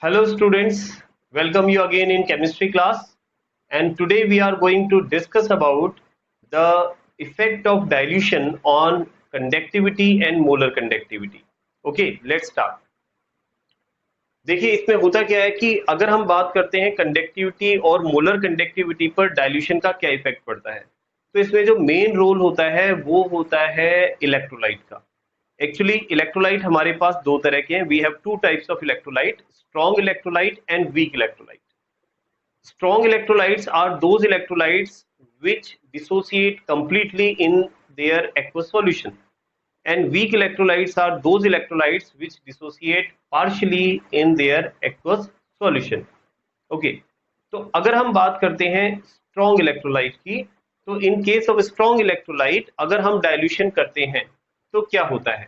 Hello students, welcome you again in chemistry class, and today we are going to discuss about the effect of dilution on conductivity and molar conductivity. Okay, let's start. देखिए इसमें होता क्या है कि अगर हम बात करते हैं कंडक्टिविटी और मोलर कंडक्टिविटी पर डाइल्यूशन का क्या इफेक्ट पड़ता है, तो इसमें जो मेन रोल होता है वो होता है इलेक्ट्रोलाइट का। एक्चुअली इलेक्ट्रोलाइट हमारे पास दो तरह के हैं। We have two types of electrolyte, strong electrolyte and weak electrolyte. Strong electrolytes are those electrolytes which dissociate completely in their aqueous solution, and weak electrolytes are those electrolytes which dissociate partially in their aqueous solution. Okay, तो अगर हम बात करते हैं strong electrolyte की, तो इन case of strong electrolyte अगर हम डाइल्यूशन करते हैं तो क्या होता है।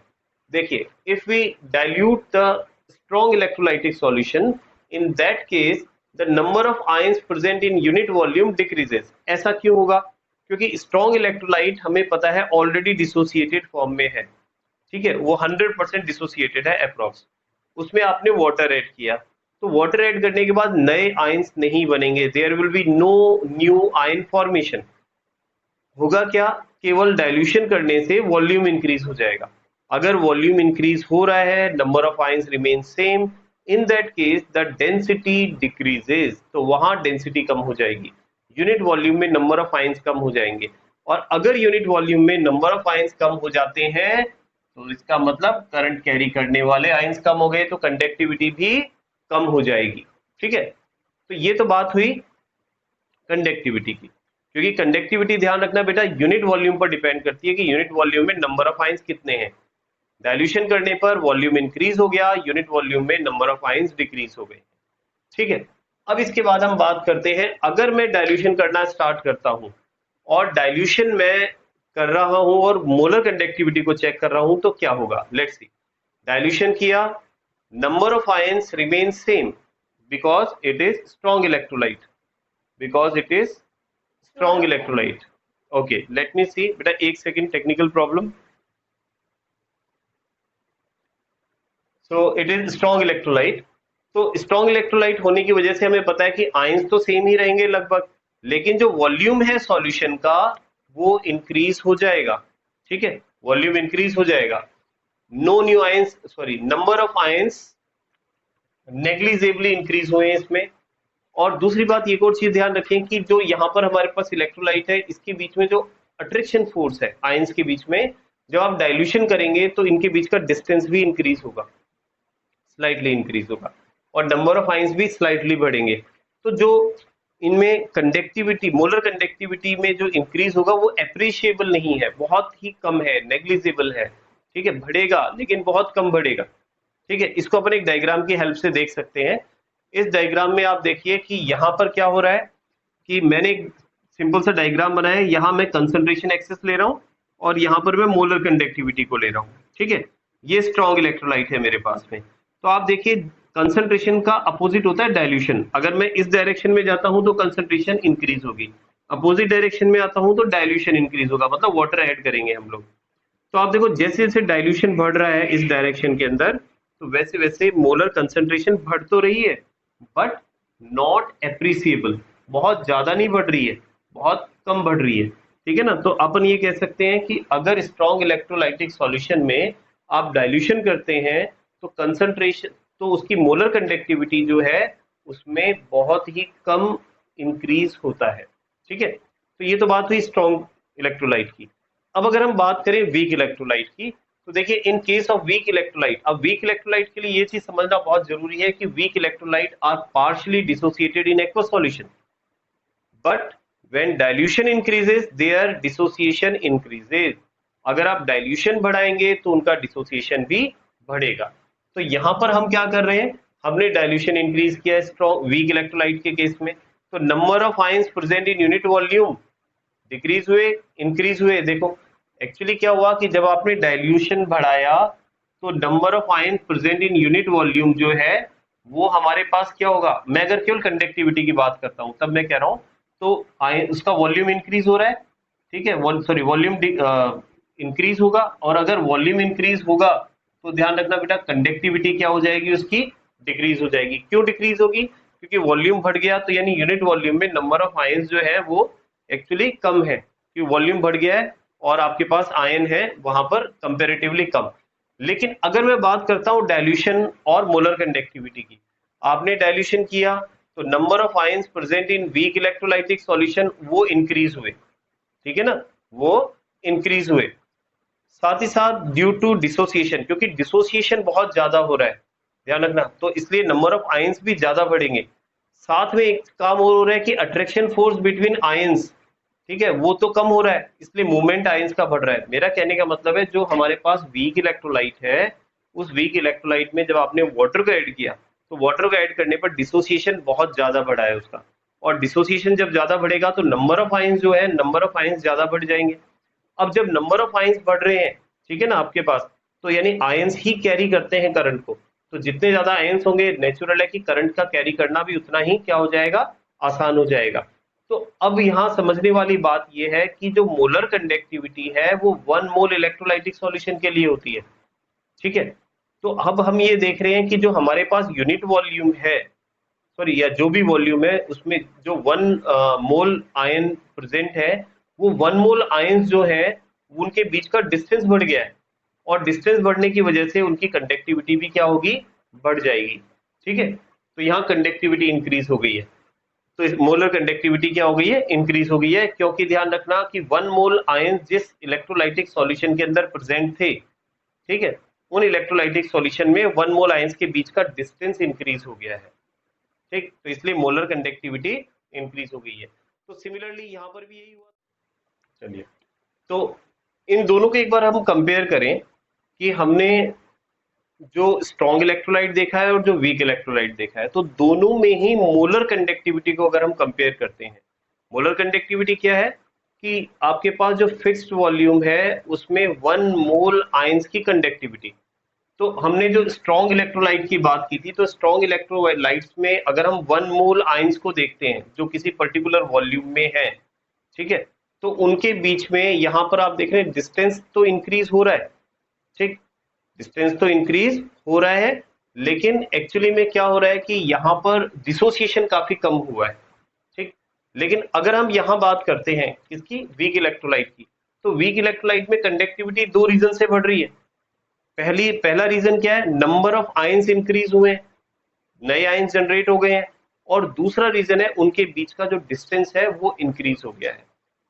देखिए, if we dilute the strong electrolytic solution, in that case the number of ions present in unit volume decreases. ऐसा क्यों होगा? क्योंकि स्ट्रॉन्ग इलेक्ट्रोलाइट हमें पता है ऑलरेडी डिसोसिएटेड फॉर्म में है। ठीक है, वो 100% डिसोसिएटेड है अप्रॉक्स। उसमें आपने वाटर ऐड किया, तो वाटर ऐड करने के बाद नए आयंस नहीं बनेंगे, there will be no new ion formation. होगा क्या? केवल डाइल्यूशन करने से वॉल्यूम इंक्रीज हो जाएगा। अगर वॉल्यूम इंक्रीज हो रहा है, number of ions remain same, in that case the density decreases, तो वहां डेंसिटी कम हो जाएगी, यूनिट वॉल्यूम में नंबर ऑफ आयंस कम हो जाएंगे। और अगर यूनिट वॉल्यूम में नंबर ऑफ आयंस कम हो जाते हैं तो इसका मतलब करंट कैरी करने वाले आयंस कम हो गए, तो कंडक्टिविटी भी कम हो जाएगी। ठीक है, तो ये तो बात हुई कंडक्टिविटी की। क्योंकि कंडक्टिविटी, ध्यान रखना बेटा, यूनिट वॉल्यूम पर डिपेंड करती है कि यूनिट वॉल्यूम में नंबर ऑफ आयंस कितने हैं। डाइल्यूशन करने पर वॉल्यूम इंक्रीज हो गया, यूनिट वॉल्यूम में नंबर ऑफ आयंस डिक्रीज हो गए। ठीक है, अब इसके बाद हम बात करते हैं, अगर मैं डाइल्यूशन करना स्टार्ट करता हूं और डाइल्यूशन मैं कर रहा हूं और मोलर कंडक्टिविटी को चेक कर रहा हूं तो क्या होगा। लेट्स सी, डाइल्यूशन किया, number of ions remain same because it is strong electrolyte, because it is strong electrolyte. Okay, let me see बेटा, एक second, technical problem. So it is strong electrolyte. तो स्ट्रॉन्ग इलेक्ट्रोलाइट होने की वजह से हमें पता है कि आयंस तो सेम ही रहेंगे लगभग, लेकिन जो वॉल्यूम है सॉल्यूशन का वो इंक्रीज हो जाएगा। ठीक है, वॉल्यूम इंक्रीज हो जाएगा, no new ions, sorry, number of ions negligibly increase हुए हैं इसमें। और दूसरी बात, एक और चीज ध्यान रखें कि जो यहाँ पर हमारे पास इलेक्ट्रोलाइट है, इसके बीच में जो अट्रैक्शन फोर्स है आयंस के बीच में, जब आप डाइल्यूशन करेंगे तो इनके बीच का डिस्टेंस भी इंक्रीज होगा, स्लाइटली इंक्रीज होगा, और नंबर ऑफ आयंस भी स्लाइटली बढ़ेंगे। तो जो इनमें कंडक्टिविटी, मोलर कंडक्टिविटी में जो इंक्रीज होगा वो एप्रिशिएबल नहीं है, बहुत ही कम है, नेग्लिजिबल है। ठीक है, बढ़ेगा लेकिन बहुत कम बढ़ेगा। ठीक है, इसको अपन एक डायग्राम की हेल्प से देख सकते हैं। इस डायग्राम में आप देखिए कि यहाँ पर क्या हो रहा है कि मैंने एक सिंपल सा डायग्राम बनाया है। यहाँ मैं कंसंट्रेशन एक्सेस ले रहा हूँ और यहाँ पर मैं मोलर कंडक्टिविटी को ले रहा हूँ। ठीक है, ये स्ट्रॉन्ग इलेक्ट्रोलाइट है मेरे पास में। तो आप देखिए, कंसंट्रेशन का अपोजिट होता है डाइल्यूशन। अगर मैं इस डायरेक्शन में जाता हूँ तो कंसंट्रेशन इंक्रीज होगी, अपोजिट डायरेक्शन में आता हूँ तो डाइल्यूशन इंक्रीज होगा, मतलब वाटर ऐड करेंगे हम लोग। तो आप देखो, जैसे जैसे डाइल्यूशन बढ़ रहा है इस डायरेक्शन के अंदर, तो वैसे वैसे मोलर कंसंट्रेशन बढ़ तो रही है बट नॉट एप्रिसिएबल, बहुत ज्यादा नहीं बढ़ रही है, बहुत कम बढ़ रही है। ठीक है ना, तो अपन ये कह सकते हैं कि अगर स्ट्रॉन्ग इलेक्ट्रोलाइटिक सॉल्यूशन में आप डाइल्यूशन करते हैं तो कंसंट्रेशन, तो उसकी मोलर कंडक्टिविटी जो है उसमें बहुत ही कम इंक्रीज होता है। ठीक है, तो ये तो बात हुई स्ट्रॉन्ग इलेक्ट्रोलाइट की। अब अगर हम बात करें वीक इलेक्ट्रोलाइट की, तो देखिए in case of weak electrolyte, अब वीक इलेक्ट्रोलाइट के लिए ये चीज समझना बहुत जरूरी है कि weak electrolyte are partially dissociated in aqueous solution, but when dilution increases their dissociation increases. अगर आप डाइल्यूशन बढ़ाएंगे तो उनका डिसोसिएशन भी बढ़ेगा। तो यहां पर हम क्या कर रहे हैं, हमने डाइल्यूशन इंक्रीज किया स्ट्रॉन्ग वीक इलेक्ट्रोलाइट के केस में, तो number of ions present in unit volume decrease हुए, इंक्रीज हुए। देखो एक्चुअली क्या हुआ कि जब आपने डाइल्यूशन बढ़ाया तो number of ion present in unit volume जो है वो हमारे पास क्या होगा, मैं अगर केवल कंडक्टिविटी की बात करता हूं तब मैं कह रहा हूं, तो आयन उसका वॉल्यूम इंक्रीज हो रहा है। ठीक है, सॉरी, वॉल्यूम इंक्रीज होगा, और अगर वॉल्यूम इंक्रीज होगा तो ध्यान रखना बेटा, कंडक्टिविटी क्या हो जाएगी उसकी, डिक्रीज हो जाएगी। क्यों डिक्रीज होगी? क्योंकि वॉल्यूम बढ़ गया, तो यानी यूनिट वॉल्यूम में नंबर ऑफ आयंस जो है वो एक्चुअली कम है, क्योंकि वॉल्यूम बढ़ गया है और आपके पास आयन है वहां पर कंपेरेटिवली कम। लेकिन अगर मैं बात करता हूँ डाइल्यूशन और मोलर कंडक्टिविटी की, आपने डाइल्यूशन किया तो number of ions present in weak electrolytic solution वो इंक्रीज हुए, ठीक है ना, वो इंक्रीज हुए। साथ ही साथ ड्यू टू डिसोसिएशन, क्योंकि डिसोसिएशन बहुत ज्यादा हो रहा है, ध्यान रखना, तो इसलिए नंबर ऑफ आयंस भी ज्यादा बढ़ेंगे। साथ में एक काम और हो रहा है कि अट्रैक्शन फोर्स बिटवीन आयंस, ठीक है, वो तो कम हो रहा है, इसलिए मूवमेंट आयंस का बढ़ रहा है। मेरा कहने का मतलब है जो हमारे पास वीक इलेक्ट्रोलाइट है, उस वीक इलेक्ट्रोलाइट में जब आपने वाटर को ऐड किया तो वाटर को ऐड करने पर डिसोसिएशन बहुत ज्यादा बढ़ा है उसका, और डिसोसिएशन जब ज्यादा बढ़ेगा तो नंबर ऑफ आयंस जो है, नंबर ऑफ आयंस ज्यादा बढ़ जाएंगे। अब जब नंबर ऑफ आयंस बढ़ रहे हैं, ठीक है ना, आपके पास, तो यानी आयंस ही कैरी करते हैं करंट को, तो जितने ज्यादा आयंस होंगे नेचुरल है कि करंट का कैरी करना भी उतना ही क्या हो जाएगा, आसान हो जाएगा। तो अब यहाँ समझने वाली बात यह है कि जो मोलर कंडक्टिविटी है वो 1 मोल इलेक्ट्रोलाइटिक सॉल्यूशन के लिए होती है, ठीक है। तो अब हम ये देख रहे हैं कि जो हमारे पास यूनिट वॉल्यूम है, सॉरी, या जो भी वॉल्यूम है उसमें जो 1 मोल आयन प्रेजेंट है, वो 1 मोल आयंस जो है उनके बीच का डिस्टेंस बढ़ गया है, और डिस्टेंस बढ़ने की वजह से उनकी कंडक्टिविटी भी क्या होगी, बढ़ जाएगी, ठीक है। तो यहाँ कंडक्टिविटी इंक्रीज हो गई है, तो इस मोलर कंडक्टिविटी क्या हो गई है, इंक्रीज हो गई है, क्योंकि ध्यान रखना कि 1 मोल आयन जिस इलेक्ट्रोलाइटिक सॉल्यूशन के अंदर प्रेजेंट थे, ठीक है, उन इलेक्ट्रोलाइटिक सॉल्यूशन में 1 मोल आयंस के बीच का डिस्टेंस इंक्रीज हो गया है, ठीक, तो इसलिए मोलर कंडक्टिविटी इंक्रीज हो गई है। तो सिमिलरली यहाँ पर भी यही हुआ। चलिए, तो इन दोनों को एक बार हम कंपेयर करें कि हमने जो स्ट्रॉन्ग इलेक्ट्रोलाइट देखा है और जो वीक इलेक्ट्रोलाइट देखा है, तो दोनों में ही मोलर कंडक्टिविटी को अगर हम कंपेयर करते हैं, मोलर कंडक्टिविटी क्या है कि आपके पास जो फिक्स्ड वॉल्यूम है उसमें 1 मोल आयंस की कंडक्टिविटी। तो हमने जो स्ट्रॉन्ग इलेक्ट्रोलाइट की बात की थी, तो स्ट्रॉन्ग इलेक्ट्रोलाइट्स में अगर हम 1 मोल आयंस को देखते हैं जो किसी पर्टिकुलर वॉल्यूम में है, ठीक है, तो उनके बीच में यहाँ पर आप देख रहे हैं डिस्टेंस तो इंक्रीज हो रहा है, ठीक, डिस्टेंस तो इंक्रीज हो रहा है, लेकिन एक्चुअली में क्या हो रहा है कि यहाँ पर डिसोसिएशन काफी कम हुआ है, ठीक। लेकिन अगर हम यहाँ बात करते हैं किसकी, वीक इलेक्ट्रोलाइट की, तो वीक इलेक्ट्रोलाइट में कंडक्टिविटी दो रीजन से बढ़ रही है। पहला रीजन क्या है, नंबर ऑफ आयंस इंक्रीज हुए हैं, नए आयंस जनरेट हो गए हैं, और दूसरा रीजन है उनके बीच का जो डिस्टेंस है वो इंक्रीज हो गया है।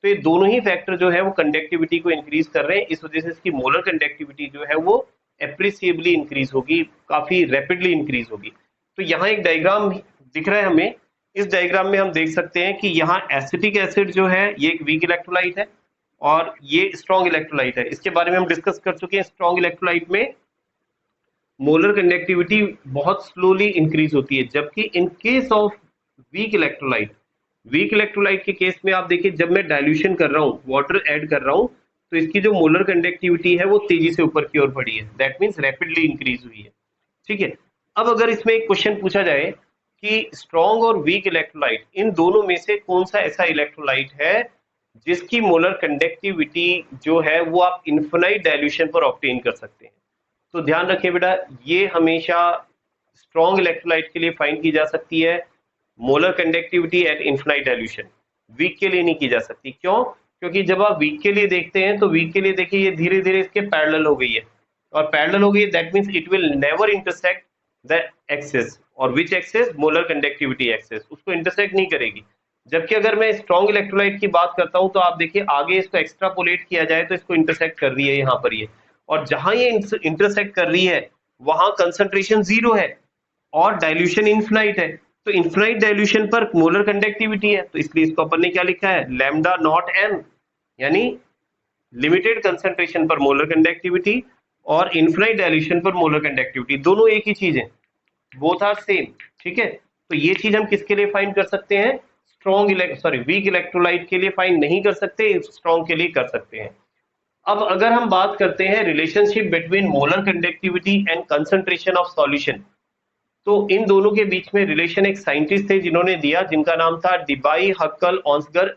तो ये दोनों ही फैक्टर जो है वो कंडक्टिविटी को इंक्रीज कर रहे हैं, इस वजह से इसकी मोलर कंडक्टिविटी जो है वो एप्रिसिएबली इंक्रीज होगी, काफी रैपिडली इंक्रीज होगी। तो यहाँ एक डायग्राम दिख रहा है हमें, इस डायग्राम में हम देख सकते हैं कि यहाँ एसिटिक एसिड जो है ये एक वीक इलेक्ट्रोलाइट है और ये स्ट्रॉन्ग इलेक्ट्रोलाइट है। इसके बारे में हम डिस्कस कर चुके हैं, स्ट्रॉन्ग इलेक्ट्रोलाइट में मोलर कंडक्टिविटी बहुत स्लोली इंक्रीज होती है, जबकि इन case of weak electrolyte, week electrolyte के केस में आप देखिए जब मैं डाइल्यूशन कर रहा हूँ, वाटर ऐड कर रहा हूँ, तो इसकी जो मोलर कंडक्टिविटी है वो तेजी से ऊपर की ओर बढ़ी है, दैट मीन्स रैपिडली इंक्रीज हुई है, ठीक है। अब अगर इसमें एक क्वेश्चन पूछा जाए कि स्ट्रॉन्ग और वीक इलेक्ट्रोलाइट इन दोनों में से कौन सा ऐसा इलेक्ट्रोलाइट है जिसकी मोलर कंडक्टिविटी जो है वो आप इन्फिनाइट डाइल्यूशन पर ऑब्टेन कर सकते हैं, तो ध्यान रखें बेटा, ये हमेशा स्ट्रॉन्ग इलेक्ट्रोलाइट के लिए फाइंड की जा सकती है molar conductivity at infinite dilution, weak के लिए नहीं की जा सकती। क्यों? क्योंकि जब आप वीक के लिए देखते हैं तो वीक के लिए देखिए ये धीरे धीरे इसके पैरेलल हो गई है, और पैरेलल हो गई, that means it will never intersect the axis, और which axis, molar conductivity axis, उसको इंटरसेक्ट नहीं करेगी। जबकि अगर मैं स्ट्रॉन्ग इलेक्ट्रोलाइट की बात करता हूं तो आप देखिए आगे इसको एक्स्ट्रापोलेट किया जाए तो इसको इंटरसेक्ट कर रही है यहाँ पर ये, और जहां ये इंटरसेक्ट कर रही है वहां कंसंट्रेशन 0 है और डाइल्यूशन इन्फिनाइट है, तो इन्फिनाइट डाइल्यूशन पर मोलर कंडक्टिविटी है, तो इसलिए इसको अपन ने क्या लिखा है, लैम्डा नॉट एम, यानी लिमिटेड कंसंट्रेशन पर मोलर कंडक्टिविटी और इन्फिनाइट डाइल्यूशन पर मोलर कंडक्टिविटी, दोनों एक ही चीज है, बोथ आर सेम, ठीक है। तो ये चीज हम किसके लिए फाइंड कर सकते हैं, वीक इलेक्ट्रोलाइट के लिए फाइंड नहीं कर सकते, स्ट्रॉन्ग के लिए कर सकते हैं। अब अगर हम बात करते हैं relationship between molar conductivity and concentration of solution, तो इन दोनों के बीच में रिलेशन एक साइंटिस्ट थे जिन्होंने दिया, जिनका नाम था डिबाई हक्कल ऑन्सगर,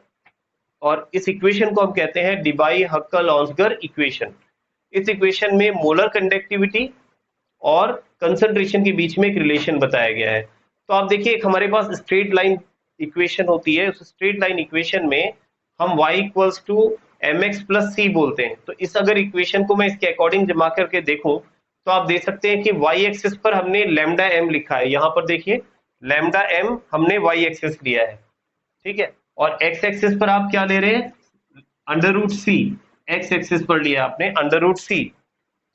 और इस इक्वेशन को हम कहते हैं डिबाई हक्कल ऑन्सगर इक्वेशन। इस इक्वेशन में मोलर कंडक्टिविटी और कंसंट्रेशन के बीच में एक रिलेशन बताया गया है। तो आप देखिए एक हमारे पास स्ट्रेट लाइन इक्वेशन होती है, उस स्ट्रेट लाइन इक्वेशन में हम y equals to mx plus C बोलते हैं। तो इस अगर इक्वेशन को मैं इसके अकॉर्डिंग जमा करके देखूं तो आप देख सकते हैं कि y एक्सिस पर हमने लैम्डा m लिखा है, यहाँ पर देखिए लैम्डा m हमने y एक्सिस लिया है, ठीक है, और x एक्सिस पर आप क्या ले रहे हैं, अंडर रूट सी, x एक्सिस पर लिया आपने अंडर रूट सी,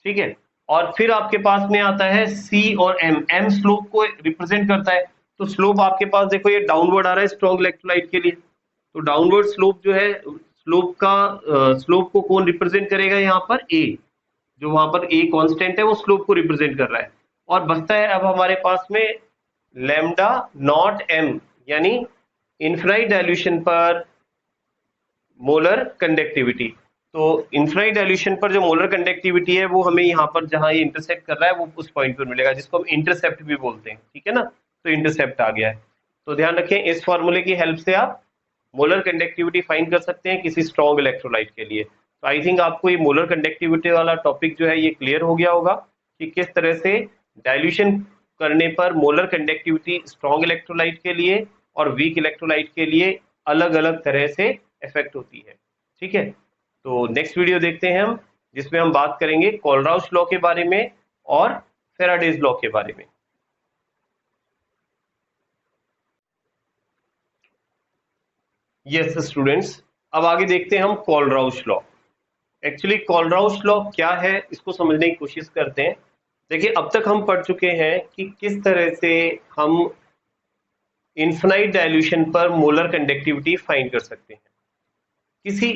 ठीक है, और फिर आपके पास में आता है c और m स्लोप को रिप्रेजेंट करता है। तो स्लोप आपके पास देखो ये डाउनवर्ड आ रहा है स्ट्रॉन्ग इलेक्ट्रोलाइट के लिए, तो डाउनवर्ड स्लोप जो है, स्लोप को कौन रिप्रेजेंट करेगा यहाँ पर, a, जो वहां पर a कांस्टेंट है वो स्लोप को रिप्रेजेंट कर रहा है। और बचता है अब हमारे पास में लैम्डा नॉट m, यानी इनफिनाइट डाइल्यूशन पर मोलर कंडक्टिविटी। तो इनफिनाइट डाइल्यूशन पर जो मोलर कंडक्टिविटी है वो हमें यहाँ पर जहां ये इंटरसेप्ट कर रहा है वो उस पॉइंट पर मिलेगा, जिसको हम इंटरसेप्ट भी बोलते हैं, ठीक है ना। तो इंटरसेप्ट आ गया है। तो ध्यान रखें इस फॉर्मूले की हेल्प से आप मोलर कंडक्टिविटी फाइंड कर सकते हैं किसी स्ट्रॉन्ग इलेक्ट्रोलाइट के लिए। तो आई थिंक आपको ये मोलर कंडक्टिविटी वाला टॉपिक जो है ये क्लियर हो गया होगा कि किस तरह से डाइल्यूशन करने पर मोलर कंडक्टिविटी स्ट्रॉन्ग इलेक्ट्रोलाइट के लिए और वीक इलेक्ट्रोलाइट के लिए अलग अलग तरह से इफेक्ट होती है, ठीक है। तो नेक्स्ट वीडियो देखते हैं हम, जिसमें हम बात करेंगे कोलराउश लॉ के बारे में और फैराडेज लॉ के बारे में। यस स्टूडेंट्स, अब आगे देखते हैं हम Kohlrausch law. Actually Kohlrausch law क्या है इसको समझने की कोशिश करते हैं। देखिए अब तक हम पढ़ चुके हैं कि किस तरह से हम इनफिनाइट डाइल्यूशन पर मोलर कंडक्टिविटी फाइंड कर सकते हैं। किसी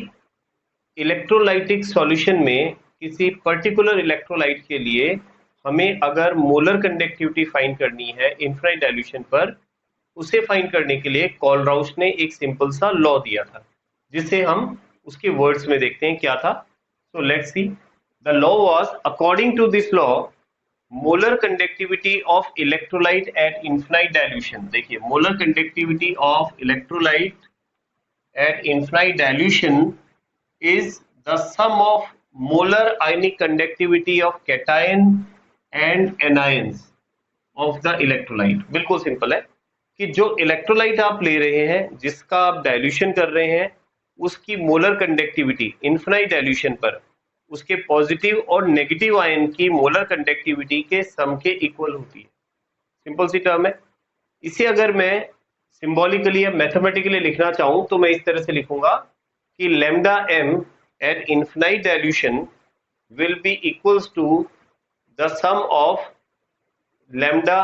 इलेक्ट्रोलाइटिक सॉल्यूशन में किसी पर्टिकुलर इलेक्ट्रोलाइट के लिए हमें अगर मोलर कंडक्टिविटी फाइंड करनी है इनफिनाइट डाइल्यूशन पर, उसे फाइंड करने के लिए कोलराउश ने एक सिंपल सा लॉ दिया था, जिसे हम उसके वर्ड्स में देखते हैं क्या था। So let's see, the law was according to this law molar conductivity of electrolyte at infinite dilution. देखिए molar conductivity of electrolyte at infinite dilution is the sum of molar ionic conductivity of cation and anions of the electrolyte। बिल्कुल simple है कि जो electrolyte आप ले रहे हैं, जिसका आप डाइल्यूशन कर रहे हैं, उसकी मोलर कंडक्टिविटी इनफिनाइट डाइल्यूशन पर उसके पॉजिटिव और नेगेटिव आयन की मोलर कंडक्टिविटी के सम के इक्वल होती है। सिंपल सी टर्म है। इसे अगर मैं सिंबॉलिकली या मैथमेटिकली लिखना चाहूं तो मैं इस तरह से लिखूंगा कि lambda m at infinite dilution will be equals to the sum of lambda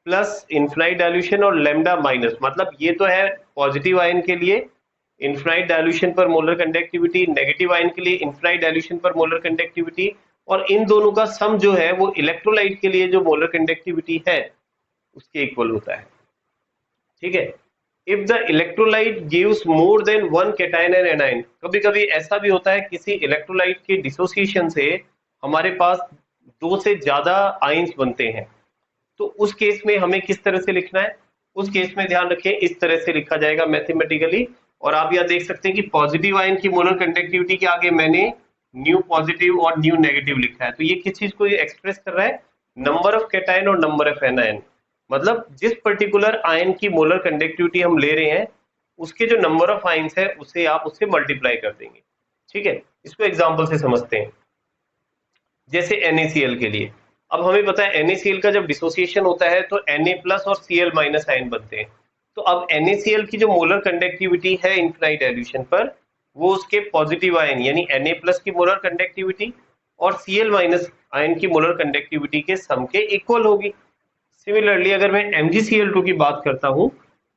plus infinite dilution और लैम्डा माइनस, मतलब ये तो है पॉजिटिव आयन के लिए इनफिनाइट डाइल्यूशन पर मोलर कंडक्टिविटी, नेगेटिव आयन के लिए इनफिनाइट डाइल्यूशन पर मोलर कंडक्टिविटी, और इन दोनों का सम जो है वो इलेक्ट्रोलाइट के लिए जो मोलर कंडक्टिविटी है उसके इक्वल होता है, ठीक है। If the electrolyte gives more than one cation and anion, कभी कभी ऐसा भी होता है किसी इलेक्ट्रोलाइट के डिसोसिएशन से हमारे पास दो से ज्यादा आयंस बनते हैं, तो उस केस में हमें किस तरह से लिखना है, उस केस में ध्यान रखें इस तरह से लिखा जाएगा मैथमेटिकली। और आप यहाँ देख सकते हैं कि पॉजिटिव आयन की मोलर कंडक्टिविटी के आगे मैंने न्यू पॉजिटिव और न्यू नेगेटिव लिखा है, तो ये किस चीज को एक्सप्रेस कर रहा है, नंबर ऑफ कैटायन और नंबर ऑफ एनायन। मतलब जिस पर्टिकुलर आयन की मोलर कंडक्टिविटी हम ले रहे हैं उसके जो नंबर ऑफ आयंस है उसे आप उससे मल्टीप्लाई कर देंगे, ठीक है। इसको एग्जांपल से समझते हैं, जैसे NaCl के लिए। अब हमें पता है NaCl का जब डिसोसिएशन होता है तो Na प्लस और Cl माइनस आयन बनते हैं। तो अब NaCl की जो मोलर कंडक्टिविटी है इनफिनाइट डाइल्यूशन पर, वो उसके पॉजिटिव आयन यानी Na प्लस की मोलर कंडक्टिविटी और Cl माइनस आयन की मोलर कंडक्टिविटी के सम के इक्वल होगी। सिमिलरली अगर मैं MgCl2 की बात करता हूं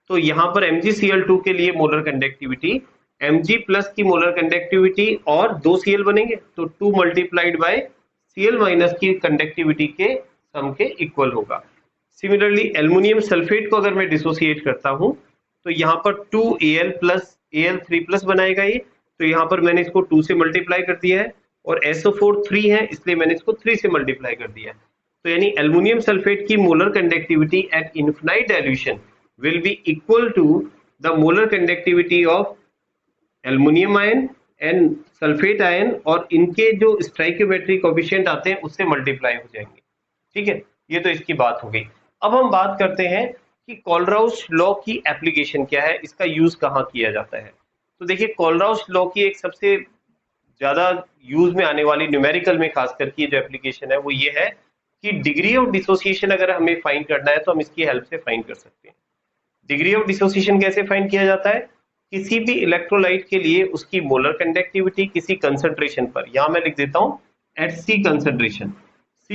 तो यहाँ पर MgCl2 के लिए मोलर कंडक्टिविटी Mg प्लस की मोलर कंडक्टिविटी और 2 Cl बनेंगे, तो 2 मल्टीप्लाइड बाय Cl माइनस की कंडक्टिविटी के सम के इक्वल होगा। सिमिलरली एल्युमिनियम सल्फेट को अगर मैं डिसोसिएट करता हूं तो यहाँ पर 2Al प्लस Al3 प्लस बनाएगा ये, तो यहाँ पर मैंने इसको 2 से मल्टीप्लाई कर दिया है और SO4 3 है इसलिए मैंने इसको 3 से मल्टीप्लाई कर दिया है। तो यानी एल्युमिनियम सल्फेट की molar conductivity at infinite dilution will be equal to the molar conductivity of aluminium ion and sulphate ion, और इनके जो स्टोइकियोमेट्रिक कोएफिशिएंट आते हैं उससे मल्टीप्लाई हो जाएंगे, ठीक है, ये तो इसकी बात हो गई। अब हम बात करते हैं कि कोलराउस लॉ की एप्लीकेशन क्या है, इसका यूज कहाँ किया जाता है। तो देखिए, कोलराउस लॉ की एक सबसे ज्यादा यूज में आने वाली न्यूमेरिकल में खास करके जो एप्लीकेशन है वो ये है कि डिग्री ऑफ डिसोसिएशन अगर हमें फाइंड करना है तो हम इसकी हेल्प से फाइंड कर सकते हैं। डिग्री ऑफ डिसोसिएशन कैसे फाइंड किया जाता है? किसी भी इलेक्ट्रोलाइट के लिए उसकी मोलर कंडक्टिविटी किसी कंसंट्रेशन पर, यहां मैं लिख देता हूं एट सी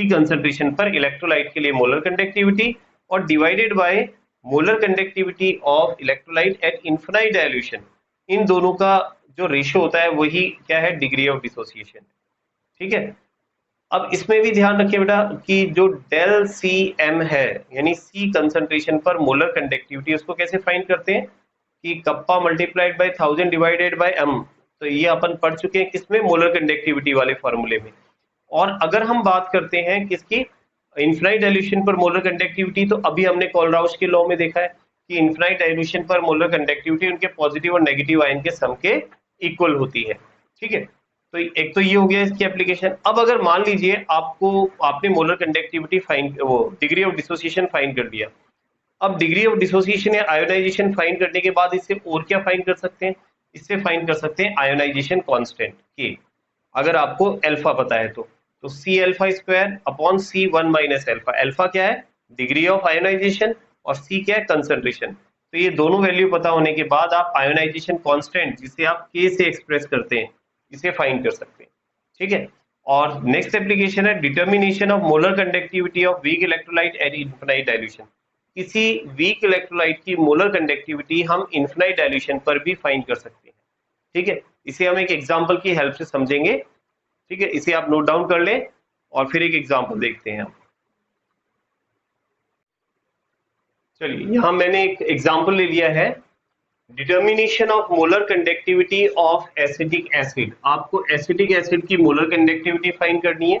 कंसंट्रेशन पर इलेक्ट्रोलाइट के लिए मोलर कंडक्टिविटी, और divided by molar conductivity of electrolyte at infinite dilution, इन दोनों का जो रेशियो होता है वही क्या है, डिग्री ऑफ डिसोसिएशन। ठीक है, अब इसमें भी ध्यान रखिए बेटा कि जो डेल सी एम है, यानी सी कंसंट्रेशन पर मोलर कंडक्टिविटी, उसको कैसे फाइंड करते हैं कि kappa multiplied by 1000 divided by M. तो ये अपन पढ़ चुके हैं किसमें, मोलर कंडक्टिविटी वाले फॉर्मूले में। और अगर हम बात करते हैं किसकी, इन्फिनाइट डाइल्यूशन पर मोलर कंडक्टिविटी, तो अभी हमने कोलराउस के लॉ में देखा है कि इन्फिनाइट डाइल्यूशन पर मोलर कंडक्टिविटी उनके पॉजिटिव और नेगेटिव आयन के सम के इक्वल होती है। ठीक है, तो एक तो ये हो गया इसकी एप्लीकेशन। अब अगर मान लीजिए आपने मोलर कंडक्टिविटी फाइंड, वो डिग्री ऑफ डिसोसिएशन फाइंड कर दिया। अब डिग्री ऑफ डिसोसिएशन या आयोनाइजेशन फाइंड करने के बाद इससे और क्या फाइंड कर सकते हैं, इससे फाइंड कर सकते हैं आयोनाइजेशन कांस्टेंट के, अगर आपको अल्फा पता है तो सी अल्फा स्क्वायर अपॉन सी वन माइनस अल्फा। अल्फा क्या है, डिग्री ऑफ आयोनाइजेशन, और सी क्या है, कंसंट्रेशन। तो ये दोनों वैल्यू पता होने के बाद आप आयोनाइजेशन कांस्टेंट, जिसे आप के से एक्सप्रेस करते हैं, इसे फाइंड कर सकते हैं। ठीक है, और नेक्स्ट एप्लीकेशन है determination of molar conductivity of weak electrolyte at infinite dilution. किसी वीक इलेक्ट्रोलाइट की मोलर कंडक्टिविटी हम इनफिनाइट डाइल्यूशन पर भी फाइंड कर सकते हैं। ठीक है, इसे हम एक एग्जांपल की हेल्प से समझेंगे। ठीक है, इसे आप नोट डाउन कर लें और फिर एक एग्जांपल देखते हैं हम। चलिए, यहां मैंने एक एग्जांपल ले लिया है, determination of molar conductivity of acetic acid. आपको एसिटिक एसिड की मोलर कंडक्टिविटी फाइंड करनी है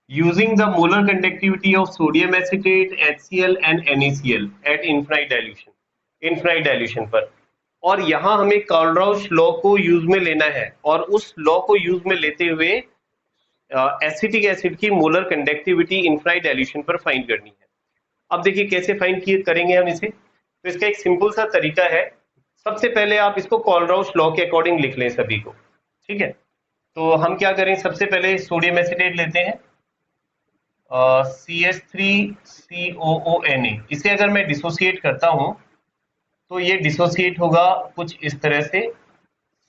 using the molar conductivity of sodium acetate, HCl and NaCl at infinite dilution पर। और यहां हमें कोलराउस लॉ को यूज में लेना है, और उस लॉ को यूज में लेते हुए एसिटिक एसिड की मोलर कंडक्टिविटी इनफिनाइट डाइल्यूशन पर फाइंड करनी है। अब देखिए कैसे फाइंड करेंगे हम इसे। तो इसका एक सिंपल सा तरीका है, सबसे पहले आप इसको कोलराउस लॉ के अकॉर्डिंग लिख लें सभी को। ठीक है, तो हम क्या करें, सबसे पहले सोडियम एसिटेट लेते हैं, CH3COONA। इसे अगर मैं डिसोसिएट करता हूं तो ये डिसोसिएट होगा कुछ इस तरह से,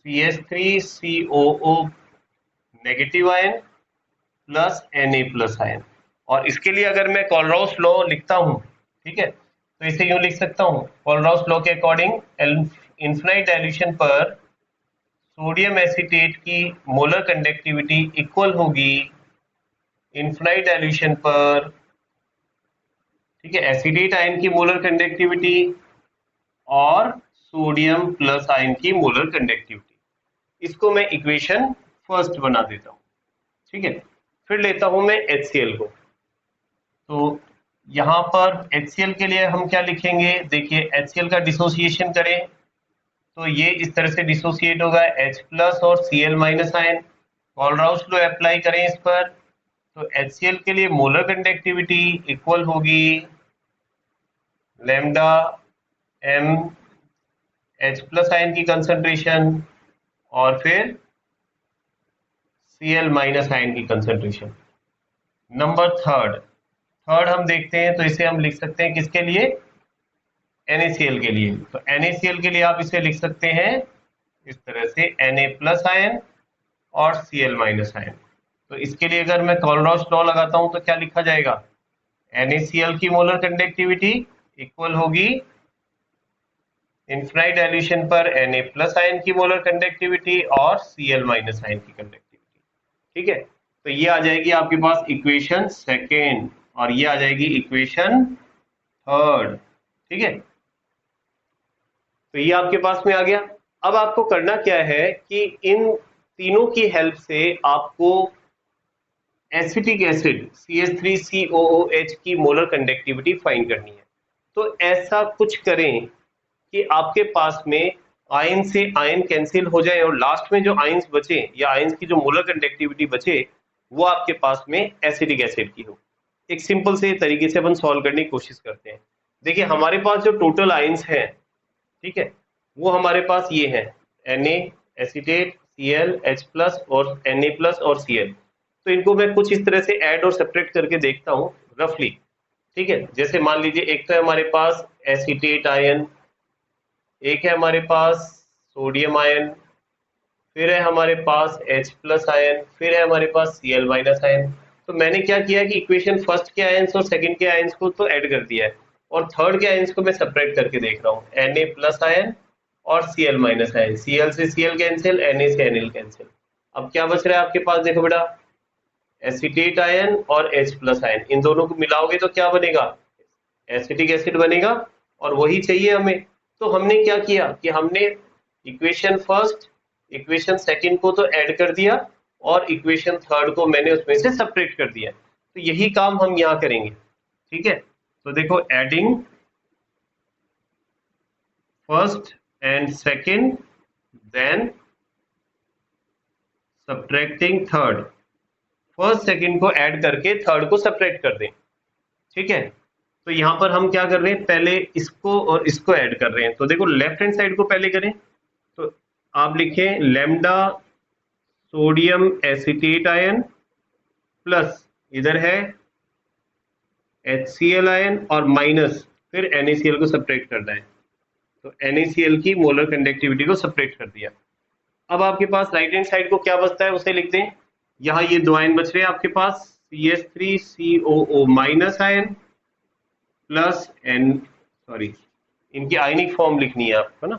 CH3COO negative ion plus Na plus ion. और इसके लिए अगर मैं कोलराउस लॉ लिखता हूं, ठीक है, तो इसे यूं लिख सकता हूं, कोलराउस लॉ के अकॉर्डिंग इनफिनाइट डाइल्यूशन पर सोडियम एसिटेट की मोलर कंडक्टिविटी इक्वल होगी इनफिनाइट डाइल्यूशन पर, ठीक है, एसिडेट आयन की मोलर कंडक्टिविटी और सोडियम प्लस आयन की मोलर कंडक्टिविटी। इसको मैं इक्वेशन फर्स्ट बना देता हूं। ठीक है, फिर लेता हूं मैं HCl को। तो यहां पर HCl के लिए हम क्या लिखेंगे, देखिए HCl का डिसोसिएशन करें तो ये इस तरह से डिसोसिएट होगा, H प्लस और Cl minus ion. Kohlrausch law apply करें इस पर, तो HCl के लिए मोलर कंडक्टिविटी इक्वल होगी lambda m H plus ion की कंसंट्रेशन और फिर Cl माइनस आयन की कंसंट्रेशन। नंबर थर्ड हम देखते हैं, तो इसे हम लिख सकते हैं किसके लिए, NaCl के लिए। तो NaCl के लिए आप इसे लिख सकते हैं इस तरह से, Na प्लस आयन और Cl माइनस आयन। तो इसके लिए अगर मैं कोलराउस लॉ लगाता हूं तो क्या लिखा जाएगा, NaCl की मोलर कंडक्टिविटी इक्वल होगी इनफिनाइट डाइल्यूशन पर Na प्लस आयन की मोलर कंडक्टिविटी और Cl माइनस आयन की कंडक्टिविटी। ठीक है, तो ये आ जाएगी आपके पास इक्वेशन सेकेंड, और ये आ जाएगी इक्वेशन थर्ड। ठीक है, तो ये आपके पास में आ गया। अब आपको करना क्या है कि इन तीनों की हेल्प से आपको एसिटिक एसिड CH3COOH की मोलर कंडक्टिविटी फाइंड करनी है। तो ऐसा कुछ करें कि आपके पास में आयन से आयन कैंसिल हो जाए और लास्ट में जो आयन्स बचे या आयन्स की जो मोलर कंडक्टिविटी बचे वो आपके पास में एसिटिक एसिड की हो। एक सिंपल से तरीके से अपन सॉल्व करने की कोशिश करते हैं। देखिए हमारे पास जो टोटल आयंस हैं, ठीक है, वो हमारे पास ये हैं Na एसीटेट, Cl H+ और Na+ और Cl। तो इनको मैं कुछ इस तरह से ऐड और सेपरेट करके देखता हूँ रफली, ठीक है। जैसे मान लीजिए एक तो है हमारे पास एसीटेट आयन, एक है हमारे पास सोडियम आयन, फिर है हमारे पास H+ आयन, फिर है हमारे पास Cl- आयन। तो मैंने क्या किया कि इक्वेशन फर्स्ट के आयंस और सेकंड के आयंस को तो ऐड कर दिया है, और थर्ड के आयंस को मैं सेपरेट करके देख रहा हूँ। Na+ आयन और Cl- आयन, Cl से Cl कैंसिल, Na से Nl कैंसिल। अब क्या बच रहा है आपके पास, देखो बेटा, एसीटेट आयन और H+ आयन, इन दोनों को मिलाओगे तो क्या बनेगा, एसिटिक एसिड बनेगा, और वही चाहिए हमें। तो हमने क्या किया कि हमने इक्वेशन फर्स्ट, इक्वेशन सेकंड को तो ऐड कर दिया, और इक्वेशन थर्ड को मैंने उसमें से सेपरेट कर दिया। तो यही काम हम यहाँ करेंगे, ठीक है। तो देखो, adding first and second, then subtracting third. First second को ऐड करके थर्ड को सेपरेट कर दें, ठीक है। तो यहाँ पर हम क्या कर रहे हैं, पहले इसको और इसको ऐड कर रहे हैं। तो देखो लेफ्ट हैंड साइड को पहले करें, तो आप लिखें lambda sodium acetate ion plus इधर है HCl आयन और माइनस फिर NaCl को सेपरेट करना है। तो NaCl की मोलर कंडक्टिविटी को सेपरेट कर दिया। अब आपके पास राइट हैंड साइड को क्या बचता है उसे लिख दें। यहाँ ये दो आयन बच रहे हैं आपके पास, CH3COO माइनस आयन प्लस इनकी आयनिक फॉर्म लिखनी है आपको ना,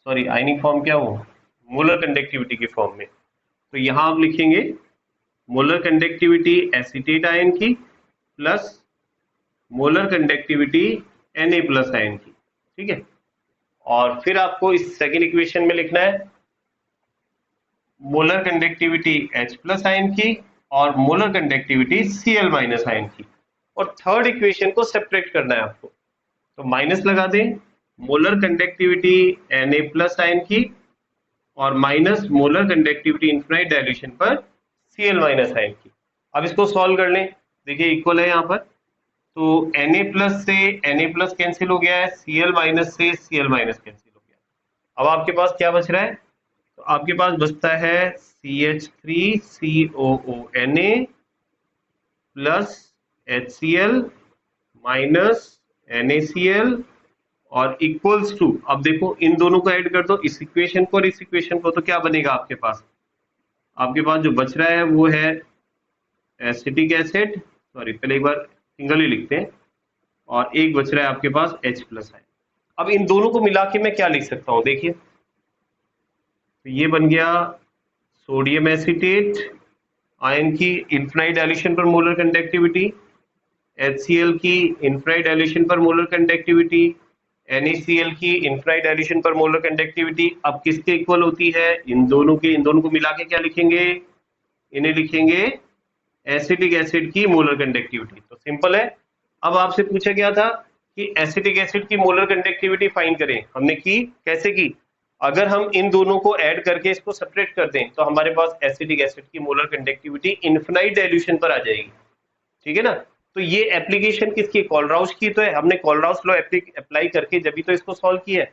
सॉरी आयनिक फॉर्म क्या हो, मोलर कंडक्टिविटी की फॉर्म में। तो यहाँ आप लिखेंगे मोलर कंडक्टिविटी एसीटेट आयन की plus molar conductivity Na+ ion की, ठीक है। और फिर आपको इस सेकेंड इक्वेशन में लिखना है मोलर कंडक्टिविटी H+ आयन की और मोलर कंडक्टिविटी Cl- आयन की, और थर्ड इक्वेशन को सेपरेट करना है आपको। तो माइनस लगा दें मोलर कंडक्टिविटी Na+ आयन की और minus molar conductivity infinite dilution पर Cl- आयन की। अब इसको सॉल्व कर लें, देखिए इक्वल है यहाँ पर। तो Na+ से Na+ कैंसिल हो गया है, Cl- से Cl- कैंसिल हो गया। अब आपके पास क्या बच रहा है, तो आपके पास बचता है CH3COO Na plus HCl minus NaCl और इक्वल्स टू, अब देखो इन दोनों को ऐड कर दो, इस इक्वेशन को और इस इक्वेशन को, तो क्या बनेगा आपके पास, आपके पास जो बच रहा है वो है एसिटिक एसिड, सॉरी पहले एक बार सिंगल ही लिखते हैं, और एक बच रहा है आपके पास H+ है। अब इन दोनों को मिला के मैं क्या लिख सकता हूँ, देखिए तो ये बन गया सोडियम एसीटेट आयन की इनफाइनाइट डाइल्यूशन पर मोलर कंडक्टिविटी, HCl की इनफाइनाइट डाइल्यूशन पर मोलर कंडक्टिविटी, NaCl की इनफाइनाइट डाइल्यूशन पर मोलर कंडक्टिविटी। अब किसके इक्वल होती है, इन दोनों के, इन दोनों को मिला के क्या लिखेंगे, इन्हें लिखेंगे एसिटिक एसिड की मोलर कंडक्टिविटी। तो सिंपल है। अब आपसे पूछा गया था कि एसिटिक एसिड की मोलर कंडक्टिविटी फाइंड करें, हमने की, कैसे की, अगर हम इन दोनों को ऐड करके इसको सेपरेट कर दें तो हमारे पास एसिटिक एसिड की मोलर कंडक्टिविटी इनफाइनाइट डाइल्यूशन पर आ जाएगी, ठीक है ना। तो ये एप्लीकेशन किसकी, कॉलराउस की तो है, हमने कॉलराउस लॉ अप्लाई करके जब भी तो इसको सॉल्व किया है,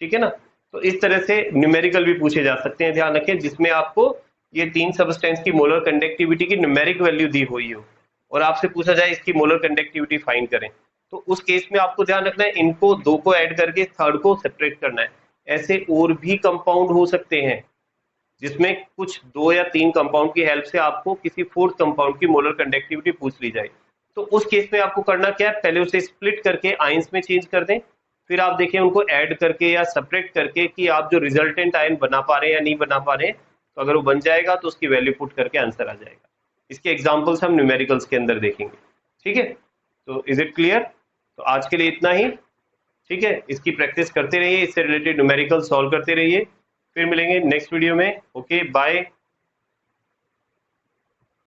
ठीक है ना। तो इस तरह से न्यूमेरिकल भी पूछे जा सकते हैं, ध्यान रखें, जिसमें आपको ये तीन सबस्टेंस की मोलर कंडक्टिविटी की न्यूमेरिक वैल्यू दी हुई हो और आपसे पूछा जाए इसकी मोलर कंडक्टिविटी फाइंड करें, तो उस केस में आपको ध्यान रखना है इनको दो को ऐड करके थर्ड को सेपरेट करना है। ऐसे और भी कंपाउंड हो सकते हैं जिसमें कुछ दो या तीन कंपाउंड की हेल्प से आपको किसी फोर्थ कंपाउंड की मोलर कंडक्टिविटी पूछ ली जाए। तो उस केस में आपको करना क्या है, पहले उसे स्प्लिट करके आयंस में चेंज कर दें, फिर आप देखें उनको ऐड करके या सेपरेट करके कि आप जो रिजल्टेंट आयन बना पा रहे हैं या नहीं बना पा रहे हैं। तो अगर वो बन जाएगा तो उसकी वैल्यू पुट करके आंसर आ जाएगा। इसके एग्जाम्पल्स हम न्यूमेरिकल्स के अंदर देखेंगे, ठीक है। तो इज इट क्लियर, तो आज के लिए इतना ही, ठीक है। इसकी प्रैक्टिस करते रहिए, इससे रिलेटेड न्यूमेरिकल सॉल्व करते रहिए। फिर मिलेंगे नेक्स्ट वीडियो में, ओके बाय।